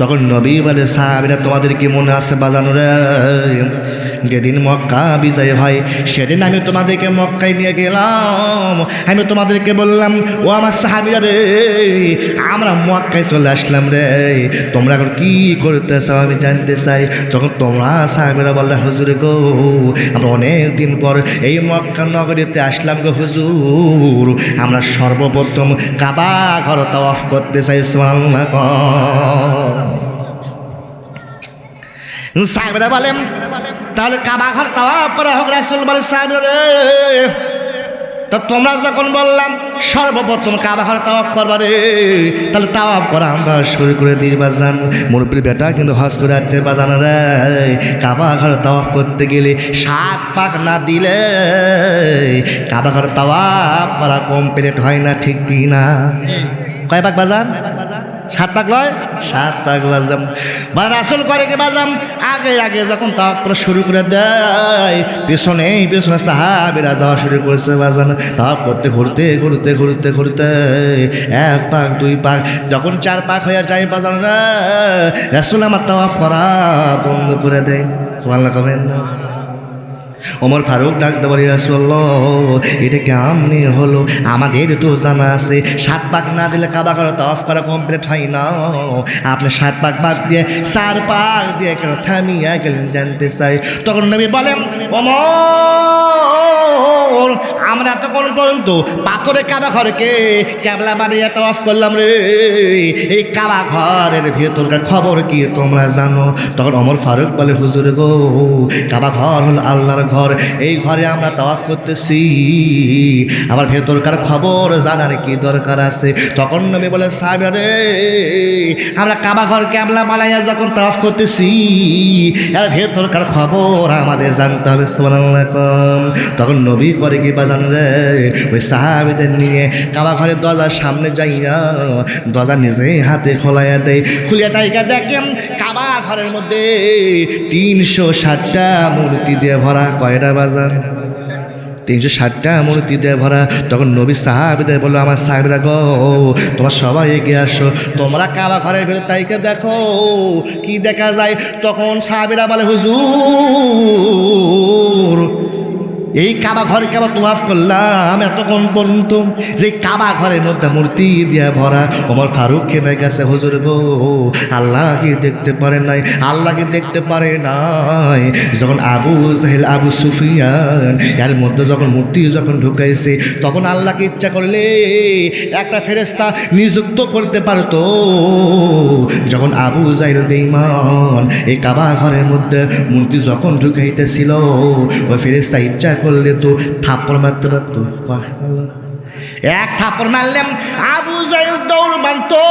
তখন নবী বলে, সাহাবীরা তোমাদের কি মনে আছে বাজানো রে, যেদিন মক্কা বিজয় হয় সেদিন আমি তোমাদেরকে মক্কায় নিয়ে গেলাম। আমি তোমাদেরকে বললাম, ও আমার সাহাবীরা রে, আমরা মক্কায় চলে আসলাম রে, তোমরা এখন কি করতে চাও আমি জানতে চাই। তখন তোমরা সাহাবীরা বললে, হুজুর গো, আমরা অনেক দিন পর এই মক্কা নগরীতে আসলাম গো হুজুর, আমরা সর্বপ্রথম কাবা ঘর তাওয়াফ করতে চাই। সুবহানাল্লাহ। সাহাবীরা বলেন, তাহলে কাবা ঘর তাওয়াফ করা হোক। রাসূল বলে, সাহাবীরা রে, তা তোমরা যখন বললাম সর্বপ্রথম কাবা ঘর তাওয়াফ করবা রে, তাহলে তাওয়াফ করা আমরা শুরু করে দিই বাজান। মুরব্বির বেটা কিন্তু হজ করে আসছে বাজান রে, কাবা ঘর তাওয়াফ করতে গেলে 7 পাক না দিলে কাবা ঘর তাওয়াফ করা কমপ্লিট হয় না, ঠিক কি না? কয় পাক বাজান? 7 পাক লয়, 7 পাক বাজাম। বা রাসূল করে কি বাজাম, আগে আগে যখন তাওয়াফ করা শুরু করে দেয়, পিছনে পিছনে সাহাবীরা যাওয়া শুরু করেছে বাজান। তাওয়াফ করতে ঘুরতে ঘুরতে ঘুরতে ঘুরতে 1 পাক 2 পাক, যখন 4 পাক হয়ে যায় বাজান রে, রাসূল আমার তাওয়াফ করা বন্ধ করে দেয়। সুবহানাল্লাহ কবেন না? ওমর ফারুক ডাকতে বলি, রাসূলুল্লাহ, এটা কেমনি হলো? আমাদের তো জানা আছে 7 পাক না দিলে কাবা ঘর তাওয়াফ করা কমপ্লিট হয় না, আপনি 7 পাক বাদ দিয়ে 4 পাক দিয়ে কেন থামিয়া গেলেন জানতে চাই। তখন নবী বলেন, ওমর, আমরা তখন পর্যন্ত পাথরে কাবা ঘরকে ক্যাবলা বানিয়ে তাওয়াফ করলাম রে, এই কাবা ঘরের ভেতরকার খবর কি তোমরা জানো? তখন ওমর ফারুক বলে, হুজুর গো, কাবা ঘর হল আল্লাহর ঘর, এই ঘরে আমরা তাওয়াফ করতেছি, আবার ভেতরকার খবর জানার কি দরকার আছে? তখন নবী বলে, সাহাবীরা রে, আমরা কাবা ঘর ক্যাবলা বানাইয়া যখন তাওয়াফ করতেছি, আর ভেতরকার খবর আমাদের জানতে হবে। সুবহানাল্লাহ। তখন নবী করে কি বাজান রে, ওই সাহাবীদের নিয়ে কাবা ঘরের দরজার সামনে যাইয়া দরজা নিজে হাতে খোলাইয়া দেয়। খুলিয়া তাইকা দেখেন কাবা ঘরের মধ্যে 360টা মূর্তি দিয়ে ভরা। কয়টা বাজান? 360টা মূর্তি দিয়ে ভরা। তখন নবী সাহাবীদের বললো, আমার সাহাবীরা গো, তোমরা সবাই এগিয়ে আসো, তোমরা কাবা ঘরের ভেতর তাইকে দেখো কি দেখা যায়। তখন সাহাবীরা বলে, হুজুর, এই কাবা ঘরে কেবল তাওয়াফ করলাম এতক্ষণ পর্যন্ত, যে কাবা ঘরের মধ্যে মূর্তি দিয়ে ভরা। ওমর ফারুক খেপে গেছে, হুজুর গো, আল্লাহ কি দেখতে পারে নাই? আল্লাহ কি দেখতে পারে নাই? যখন আবু জাহেল, আবু সুফিয়ান এর মধ্যে যখন মূর্তি যখন ঢুকাইছে, তখন আল্লাহকে ইচ্ছা করলে একটা ফেরেশতা নিযুক্ত করতে পারতো। যখন আবু জাহেল বেঈমান এই কাবা ঘরের মধ্যে মূর্তি যখন ঢুকাইতেছিল, ওই ফেরেশতা ইচ্ছা করলে তো থাপ্পড় মারতে পারতো। এক থাপ্পড় মারলাম, আবু জাহেল দৌড় মারতো,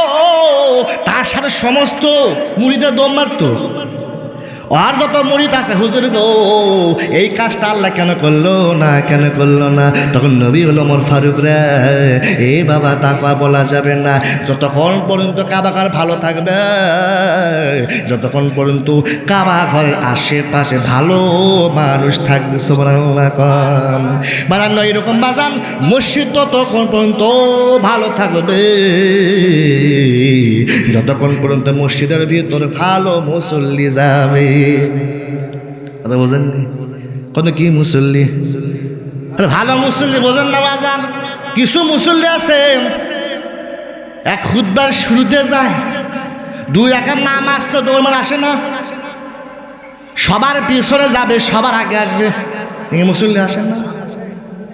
তার সাথে সমস্ত মুরিদরা দৌড় মারতো। আর যত মুরিদ আছে, হুজুর গো, এই কাজটা আল্লাহ কেন করলো না, কেন করলো না? তখন নবী হলো ওমর ফারুক রে, এ বাবা, তাকওয়া বলা যাবে না যতক্ষণ পর্যন্ত কাবা ঘর ভালো থাকবে, যতক্ষণ পর্যন্ত কাবা ঘরের আশেপাশে ভালো মানুষ থাকবে। সুবহানাল্লাহ। বাজান এরকম বাজান, মসজিদ ততক্ষণ পর্যন্ত ভালো থাকবে যতক্ষণ পর্যন্ত মসজিদের ভিতরে ভালো মুসল্লি যাবে। কথা বোঝেন কত কি মুসল্লি, ভালো মুসল্লি বোঝেন না বাজান? কিছু মুসল্লি আছে এক খুতবার শুরুতে যায়, 2 রাকাত নামাজ তো দৌড় আসে না, সবার পিছনে যাবে, সবার আগে আসবে, এই মুসল্লি আসেন না।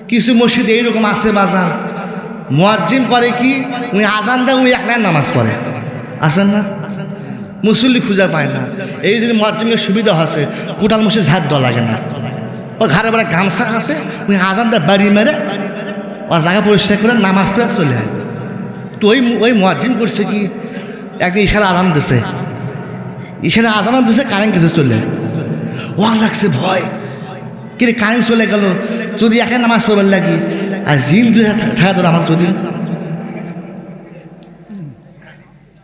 কিছু মসজিদ এইরকম আছে বাজান, মুয়াজ্জিন করে কি, উনি আজান দেয়, উনি একলাই নামাজ পড়ে, আসেন না? মুসল্লি খুঁজে পায় না। এই জন্য মুয়াজ্জিনের সুবিধা আছে, কোটাল মসজিদ ঝাড় দেওয়া লাগে না, ওর ঘরে বেড়া গামছা আছে, উনি আজান দেয়, বাড়ি মেরে ও জায়গা পরিষ্কার করে নামাজ পড়ে চলে আসবে। তো ওই মুয়াজ্জিন করছে কি, একদিন ইশারা আজান দিছে, ইশারা আজান দিছে, কারেন্ট গেছে চলে, ও লাগছে ভয়, কিন্তু কারেন্ট চলে গেল, যদি একা নামাজ পড়বার লাগি, আর জিন ঠেকা ধরে আমার,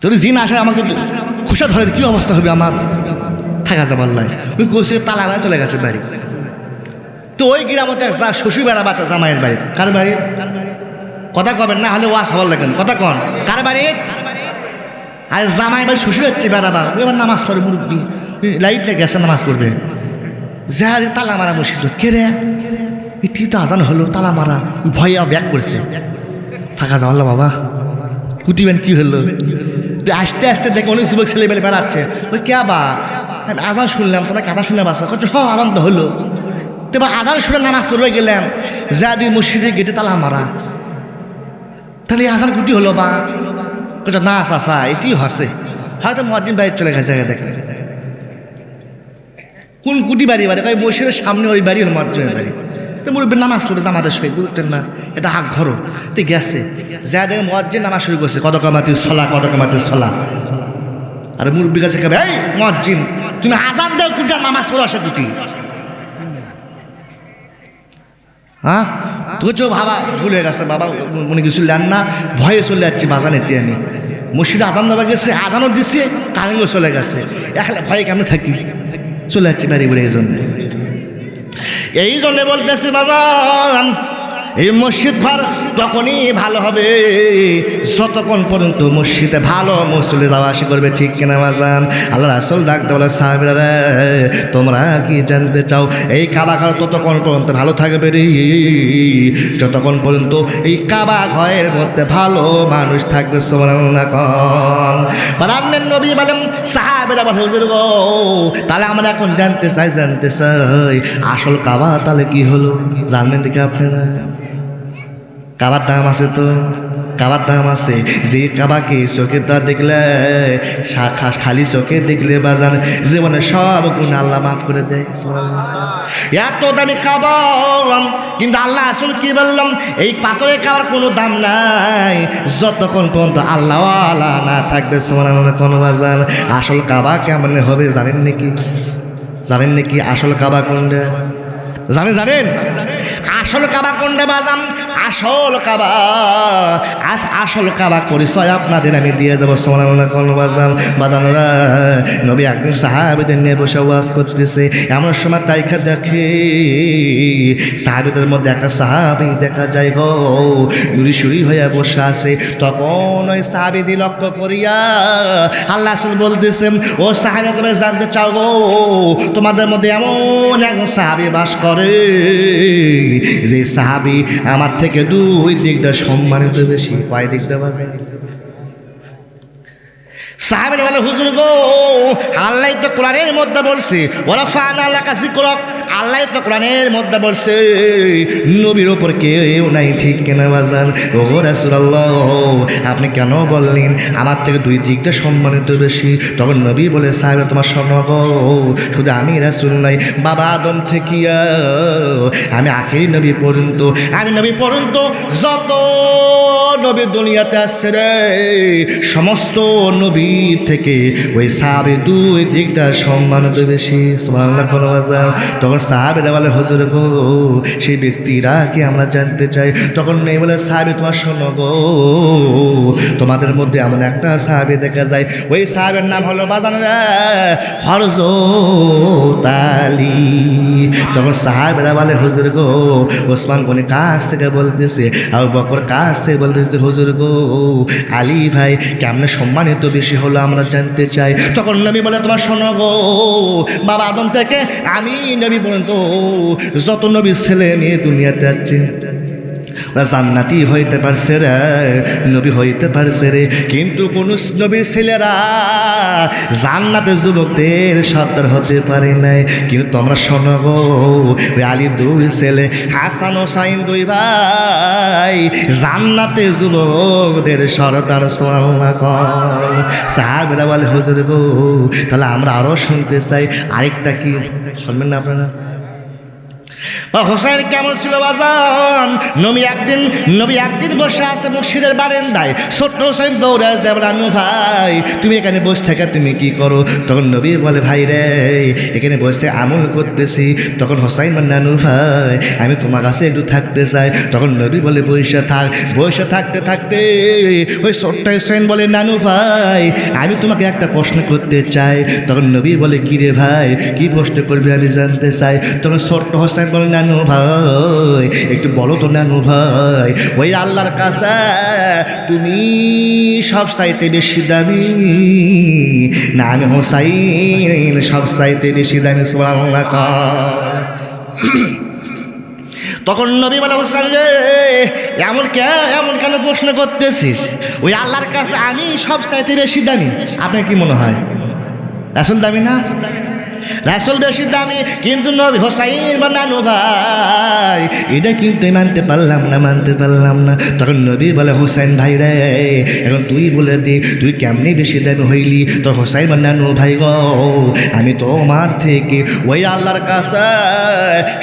যদি জিন আসে আমাকে খুশা ধরে, কি অবস্থা হবে আমার, থাকা যাবার লাই। ওই কোষে তালা বেড়া চলে গেছে বাড়ি। তো ওই গ্রামতে যা শ্বশুর বেড়া বাচ্চা জামাইয়ের বাড়ি, কার বাড়ি? কথা কবেন না হলে ওয়াশ হবার লাগেন, কথা কন, কার বাড়ি? আর জামাই ভাই শ্বশুর হচ্ছে বেড়াবা ওই আবার নামাজ পড়ে মুরব্বী লাইটে গেছে নামাজ পড়বে যা তালা মারা মসজিদ কে রে এটি তো আজান হলো তালা মারা ভয়ে ব্যাক করছে থাকা যাওয়াল বাবা কুটিবেন কি হলো আস্তে আস্তে দেখে অনেক যুবক ছেলে বেলে বেড়াচ্ছে ওই কে বা আজান শুনলাম তোমরা কাদা শুনে বাসা করছো হ আজান তো হলো তো আজান শুনে নামাজ পড়বে গেলাম যা দিয়ে মসজিদের গেটে তালা মারা তাহলে আজান কুটি হলো বা না চাষা এটি হসে হয়তো মদিন বাড়ি চলে গেছে দেখলে কোন কুটি বাড়ি বাড়ি মসজিদের সামনে ওই বাড়ি হলো মসজিদের বাড়ি মুরব্বী নামাজ পড়বে আমাদের সবাই বুঝতেন না এটা হাক ঘরও তো গেছে যা দেখে মসজিদ নামাজ শুরু করছে কত কামাতির ছলা আর মুরব্বী কাছে খাবে এই মসজিদ তুমি আজান দাও কুটি আর নামাজ পড়ো আসে কুটি হ্যাঁ তুই চো ভাবা ভুল হয়ে গেছে বাবা মনে কিছু লেন না ভয়ে চলে যাচ্ছি বাজানের টিয়ানি মসজিদে আজান দেওয়া গেছে আজানও দিচ্ছে কারেন্টও চলে গেছে একলা ভয়ে কেমন থাকি চলে যাচ্ছি বাড়ি বাড়ি এই জন্যে বলতেছি বাজান এই মসজিদ ঘর তখনই ভালো হবে যতক্ষণ পর্যন্ত মসজিদে ভালো মুসল্লি যাওয়া আসা করবে ঠিক কিনা বাজান আল্লাহ রাসূল ডাকতে বলে সাহাবীরা রে তোমরা কি জানতে চাও এই কাবা ঘর ততক্ষণ পর্যন্ত ভালো থাকবে রে যতক্ষণ পর্যন্ত এই কাবা ঘরের মধ্যে ভালো মানুষ থাকবে সুবহানাল্লাহ কোন বারান্নের নবী বলেন সাহাবীরা বলে হুজুর গো তাহলে আমরা এখন জানতে চাই আসল কাবা তাহলে কি হলো জানবেন দেখি আপনারা কাবার দাম আছে তো কাবার দাম আছে যে কাবাকে চোখের দ্বার দেখলে খালি চোখে দেখলে বাজান জীবনে সব গুণ আল্লাহ মাফ করে দেয় এত দামি কাবা কিন্তু আল্লাহ আসল কি বললাম এই পাথরের কাবার কোনো দাম নাই যতক্ষণ পর্যন্ত আল্লাহ আল্লাহ না থাকবে সুবহানাল্লাহ কোন বাজান আসল কাবা কেমন হবে জানেন নাকি আসল কাবা কোনটা জানেন আসল কাবা কোনটা বাজান আসল কাবা পরিচয় আপনাদের আমি দিয়ে যাবো সুবহানাল্লাহ কোন বাজানরা নবী একদিন সাহাবীদের নিয়ে বসে ওয়াজ করতেছে এমন সময় তাইকা দেখে সাহাবীদের মধ্যে একটা সাহাবী দেখা যায় গো নুরি হয়ে বসে আছে তখন ওই সাহাবীদি লক্ষ্য করিয়া আল্লাহ রাসূল বলতেছেন ও সাহাবী তোমরা জানতে চাও গো তোমাদের মধ্যে এমন এক সাহাবী বাস করে যে সাহাবী আমার থেকে দুই দিকটা সম্মানিত বেশি কয় দিকটা বাজে সাহাবীরা বলে হুজুর গো আল্লাহ তো কোরআনের মধ্যে বলছে ওরা ফানা লাকা যিকরাক আল্লাহ তো কোরআনের মধ্যে বলছে নবীর উপর কেউ নাই ঠিক কেনা বাজান ও রাসূলুল্লাহ আপনি কেন বললেন আমার থেকে দুই দিকটা সম্মানিত বেশি তখন নবী বলে সাহাবীরা তোমার শোনো গো শুধু আমি রাসূল নাই বাবা আদম থেকে আমি আখেরি নবী পর্যন্ত যত নবী দুনিয়াতে আসছে রে সমস্ত নবী থেকে ওই সাহাবী দুই দিকটা সম্মানিত বেশি সুবহানাল্লাহ কোন বাজান তখন সাহাবীরা বলে হুজুর গো সেই ব্যক্তিরা কি আমরা জানতে চাই তখন মেয়ে বলে সাহাবী তোমার শোনো গো তোমাদের মধ্যে এমন একটা সাহাবী দেখা যায় ওই সাহাবীর নাম হলো বাজানরা হযরত আলী তখন সাহাবীরা বলে হুজুর গো ওসমান গনি কাছ থেকে বলতেছে আবু বকর কাছ থেকে বলতেছে হুজুর গো আলী ভাই কেমনে সম্মানিত বেশি হলো আমরা জানতে চাই তখন নবী বলে তোমার শোনো গো বাবা আদম থেকে আমি নবী পর্যন্ত যত নবীর ছেলে মেয়ে দুনিয়াতে যাচ্ছে ওরা জান্নাতি হইতে পারছে রে নবী হইতে পারছে রে কিন্তু কোন নবীর ছেলেরা জান্নাতের যুবকদের সর্দার হতে পারে নাই কিন্তু তোমরা শোনো গো ওই আলী দুই ছেলে হাসান হোসাইন দুই ভাই জান্নাতের যুবকদের সর্দার সুবহানাল্লাহ কোন সাহাবীরা বলে হুজুর গো তাহলে আমরা আরো শুনতে চাই আরেকটা কি শুনবেন না আপনারা হোসেন কেমন ছিল বাজান নবী একদিন বসে আছে মসজিদের বারান্দায় ছোট্ট হোসেন দৌড়ে আসে নানু ভাই তুমি এখানে বসে থাকা তুমি কি করো তখন নবী বলে ভাই রে এখানে বসে আমল করতেছি তখন হোসেন বলে নানু ভাই আমি তোমার কাছে একটু থাকতে চাই তখন নবী বলে বসে থাকতে ওই ছোট্ট হোসেন বলে নানু ভাই আমি তোমাকে একটা প্রশ্ন করতে চাই তখন নবী বলে কি রে ভাই কি প্রশ্ন করবি আমি জানতে চাই তখন ছোট্ট হোসেন হোসেন বলে নানু ভাই একটু বলো তো নানু ভাই, ওই আল্লাহর কাছে তুমি সব চাইতে বেশি দামি না আমি হোসাইন সব চাইতে বেশি দামি? সুবহানাল্লাহ। তখন নবী বলে হোসেন রে এমন কেন প্রশ্ন করতেছিস? ওই আল্লাহর কাছে আমি সব চাইতে বেশি দামি। আপনার কি মনে হয় রাসূল দামি না? রাসূল বেশি দামি, কিন্তু নবী হোসাইন বা নানু ভাই এটা কিন্তু মানতে পারলাম না। তখন নবী বলে হোসেন ভাই রে এখন তুই বলে দে তুই কেমনি বেশি দামি হইলি? তোর হোসাইন বা নানু ভাই গো আমি তোমার থেকে ওই আল্লাহর কাছে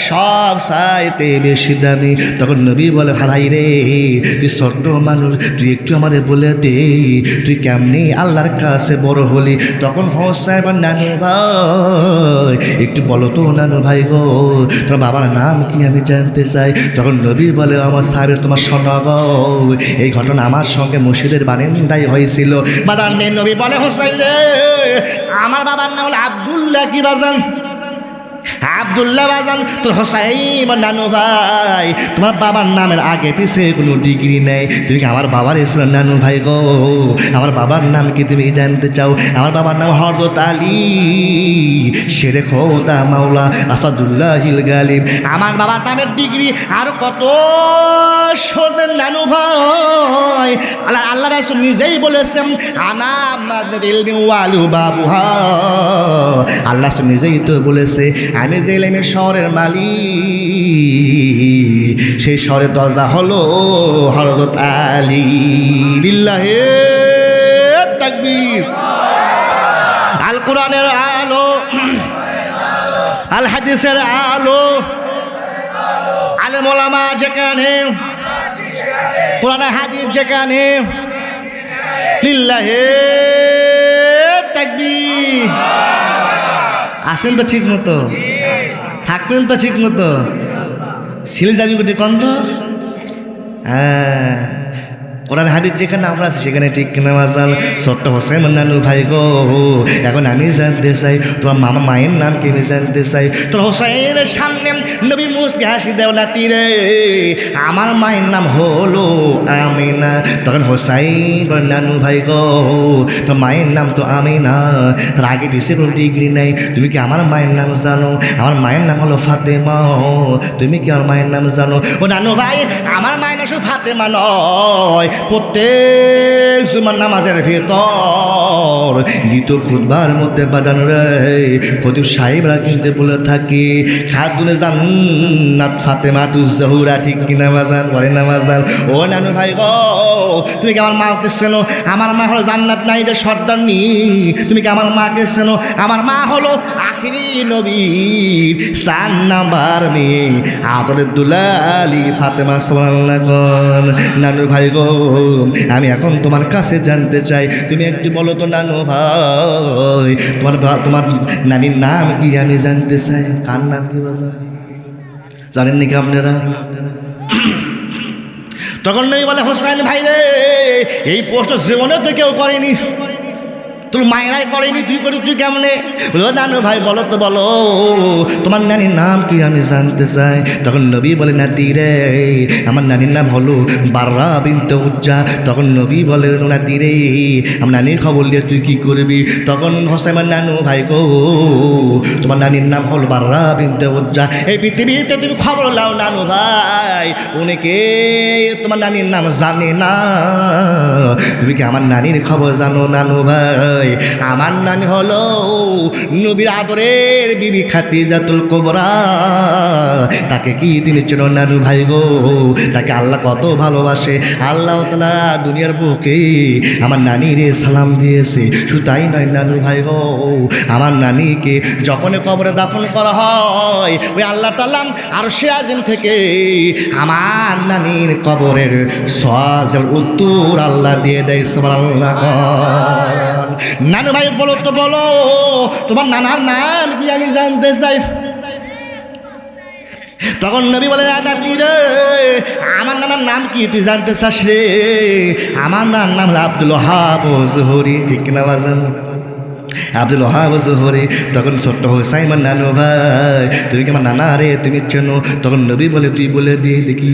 সব চাইতে বেশি দামি। তখন নবী বলে ভাই রে তুই ছোট্ট মানুষ, তুই একটু আমারে বলে দে তুই কেমনি আল্লাহর কাছে বড় হলি? তখন হোসেন বা নানু ভাই একটু বলো তো নানু ভাই গো তোমার বাবার নাম কি আমি জানতে চাই। তখন নবী বলে আমার সাহেবের তোমার শোনা গো এই ঘটনা আমার সঙ্গে মসজিদের বারান্দায় হয়েছিল। বাদার নেই নবী বলে হোসেন রে আমার বাবার নাম হলো আব্দুল্লাহ। কি বাজান? আব্দুল্লাহ বাজান। তোর হোসাইন নানু ভাই তোমার বাবার নামের আগে পিছে কোনো ডিগ্রি নেই, তুমি কি আমার বাবার এসে নানু ভাই গো আমার বাবার নাম কি তুমি জানতে চাও? আমার বাবার নাম হযরত আলী শেরে খোদা মাওলা আসাদুল্লাহিল গালিব। আমার বাবার নামের ডিগ্রি আর কত শোনেন নানু ভাই, আল্লাহ রাসূল নিজেই বলেছেন আনা মাদুল ইলমি ওয়ালু বাবুহা। আল্লাহ রাসূল নিজেই তো বলেছে আমি যে ইলমের শহরের মালিক সেই শহরের দরজা হলো হযরত আলী। লিল্লাহি তাকবীর। আল কোরআনের আলো, আল হাদিসের আলো, আলেম ওলামা যেখানে, কোরআন হাদিস যেখানে, লিল্লাহি তাকবীর। আসেন তো ঠিক মতো, থাকবেন তো ঠিক মতো, ছিল যাবি কোটি কন্ত। হ্যাঁ কোরআন হাদিস যেখানে আমরা আছি সেখানে ঠিক কিনা বাজাল? ছোট্ট হোসেন নানু ভাই গো এখন আমি জানতে চাই তোমার মামা মায়ের নাম কি আমি জানতে চাই। তোর হোসেনের সামনে নবী মুসকে হাসি দেওলা তীরে আমার মায়ের নাম হলো আমিনা। তখন হোসাইন নানু ভাই গো তোর মায়ের নাম তো আমিনা, তার আগে পিছিয়ে কোনো ডিগ্রি নেই, তুমি কি আমার মায়ের নাম জানো? আমার মায়ের নাম হলো ফাতেমা, তুমি কি আমার মায়ের নাম জানো? ও নানু ভাই আমার মায়ের নাম শুধু ফাতেমা নয়, প্রত্যেক জুমার নামাজের ভেতর দ্বিতীয় খুতবার মধ্যে বাজানো রে খতিব সাহেবরা কিন্তু বলে থাকি খাতুনে জান্নাত ফাতেমাতুজ জহুরা। ঠিক কিনা বাজান? বলে না বাজান? ও নানু ভাই গো তুমি কি আমার মাকে চেনো? আমার মা হলো জান্নাত নাইদের সর্দারনি। তুমি কি আমার মাকে চেনো? আমার মা হলো আখিরি নবীর 4 নাম্বার মেয়ে আদরের দুলালি ফাতেমা সুবহানাল্লাহ। নানু ভাই গো আমি এখন তোমার কাছে জানতে চাই, তুমি একটু বলো তো নানু ভাই তোমার নানির নাম কি আমি জানতে চাই। কার নাম কি জানেন নাকি আপনারা? তখন নেই বলে হোসেন ভাই রে এই প্রশ্ন জীবনে তো কেউ করেনি, তোর মায়েরাই করেনি, তুই করি তুই কেমনে? বলো নানু ভাই বলো তো বলো তোমার নানির নাম কি আমি জানতে চাই। তখন নবী বলে নাতি রে আমার নানির নাম হলো বাররা বিনতে উজ্জা। তখন নবী বলে নাতি রে আমার নানির খবর দিয়ে তুই কি করবি? তখন হোসেন নানু ভাই গো তোমার নানির নাম হলো বাররা বিনতে উজ্জা। এই পৃথিবীতে তুমি খবর লাও নানু ভাই অনেকে তোমার নানির নাম জানে না, তুমি কি আমার নানির খবর জানো নানু ভাই? আমার নানি হলো নবীর আদরের বিবি খাদিজাতুল কুবরা। তাকে কি তুমি চেনো নানু ভাই গো? তাকে আল্লাহ কত ভালোবাসে, আল্লাহ তাআলা দুনিয়ার বুকে আমার নানির সালাম দিয়েছে। শুধু তাই নয় নানু ভাই গো আমার নানিকে যখন কবরে দাফন করা হয় ওই আল্লাহ তাআলা আরশে আজিম থেকে আমার নানির কবরের সওয়ালের উত্তর আল্লাহ দিয়ে দেয়। সুবহানাল্লাহ। নানু ভাই বলো তো বলো তোমার নানার নাম কি আমি জানতে চাই। তখন নবী বলে নাতি রে আমার নানার নাম কি তুই জানতে চাস রে? আমার নানার নাম আব্দুল ওয়াহাব জোহরি। ঠিক না বাজান? আব্দুল ওহাব জোহরে, তখন ছোট্ট হোসাইন নানু ভাই, তুমি কি আমার নানা রে তুমি চেনো? তখন নবী বলে তুই বলে দিয়ে দেখি।